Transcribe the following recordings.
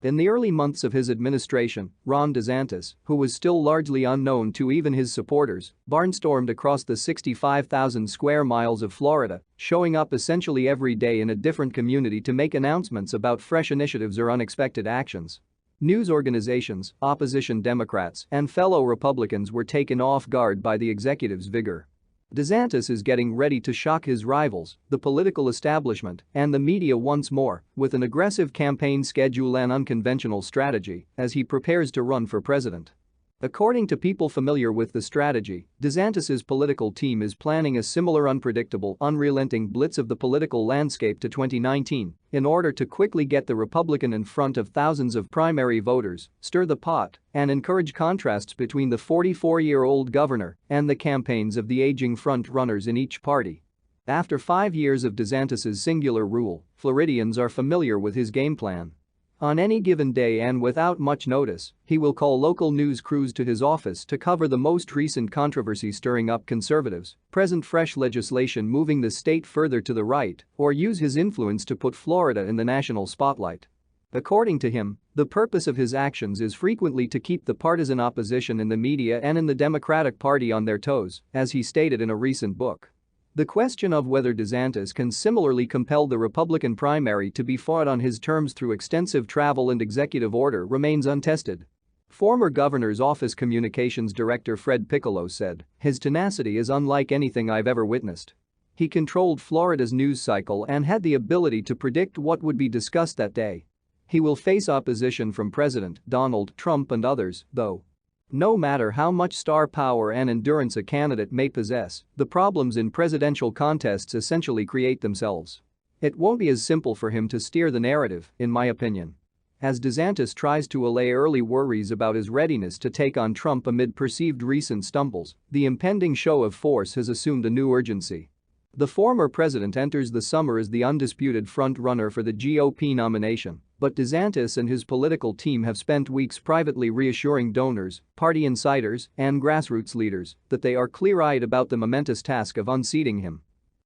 In the early months of his administration, Ron DeSantis, who was still largely unknown to even his supporters, barnstormed across the 65,000 square miles of Florida, showing up essentially every day in a different community to make announcements about fresh initiatives or unexpected actions. News organizations, opposition Democrats, and fellow Republicans were taken off guard by the executive's vigor. DeSantis is getting ready to shock his rivals, the political establishment, and the media once more, with an aggressive campaign schedule and unconventional strategy as he prepares to run for president. According to people familiar with the strategy, DeSantis's political team is planning a similar unpredictable, unrelenting blitz of the political landscape to 2019 in order to quickly get the Republican in front of thousands of primary voters, stir the pot, and encourage contrasts between the 44-year-old governor and the campaigns of the aging front-runners in each party. After 5 years of DeSantis's singular rule, Floridians are familiar with his game plan. On any given day and without much notice, he will call local news crews to his office to cover the most recent controversy stirring up conservatives, present fresh legislation moving the state further to the right, or use his influence to put Florida in the national spotlight. According to him, the purpose of his actions is frequently to keep the partisan opposition in the media and in the Democratic Party on their toes, as he stated in a recent book. The question of whether DeSantis can similarly compel the Republican primary to be fought on his terms through extensive travel and executive order remains untested. Former governor's office communications director Fred Piccolo said, "His tenacity is unlike anything I've ever witnessed. He controlled Florida's news cycle and had the ability to predict what would be discussed that day. He will face opposition from President Donald Trump and others, though. No matter how much star power and endurance a candidate may possess, the problems in presidential contests essentially create themselves. It won't be as simple for him to steer the narrative, in my opinion." As DeSantis tries to allay early worries about his readiness to take on Trump amid perceived recent stumbles, the impending show of force has assumed a new urgency. The former president enters the summer as the undisputed front-runner for the GOP nomination, but DeSantis and his political team have spent weeks privately reassuring donors, party insiders, and grassroots leaders that they are clear-eyed about the momentous task of unseating him.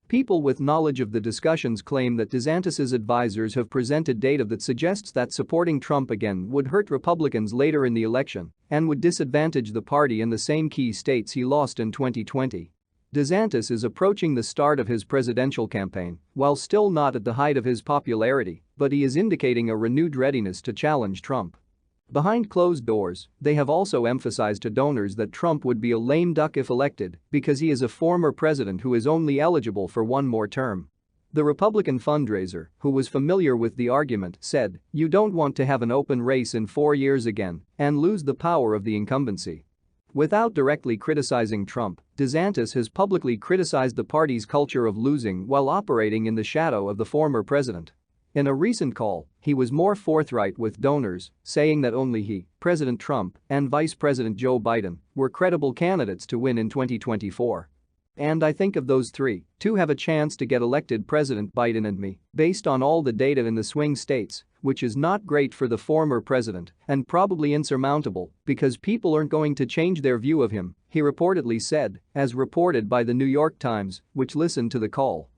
People with knowledge of the discussions claim that DeSantis's advisors have presented data that suggests that supporting Trump again would hurt Republicans later in the election and would disadvantage the party in the same key states he lost in 2020. DeSantis is approaching the start of his presidential campaign, while still not at the height of his popularity, but he is indicating a renewed readiness to challenge Trump. Behind closed doors, they have also emphasized to donors that Trump would be a lame duck if elected because he is a former president who is only eligible for one more term. The Republican fundraiser, who was familiar with the argument, said, "You don't want to have an open race in 4 years again and lose the power of the incumbency." Without directly criticizing Trump, DeSantis has publicly criticized the party's culture of losing while operating in the shadow of the former president. In a recent call, he was more forthright with donors, saying that only he, President Trump, and Vice President Joe Biden were credible candidates to win in 2024. "And I think of those three, two have a chance to get elected: President Biden and me, based on all the data in the swing states, which is not great for the former president and probably insurmountable because people aren't going to change their view of him," he reportedly said, as reported by the New York Times, which listened to the call.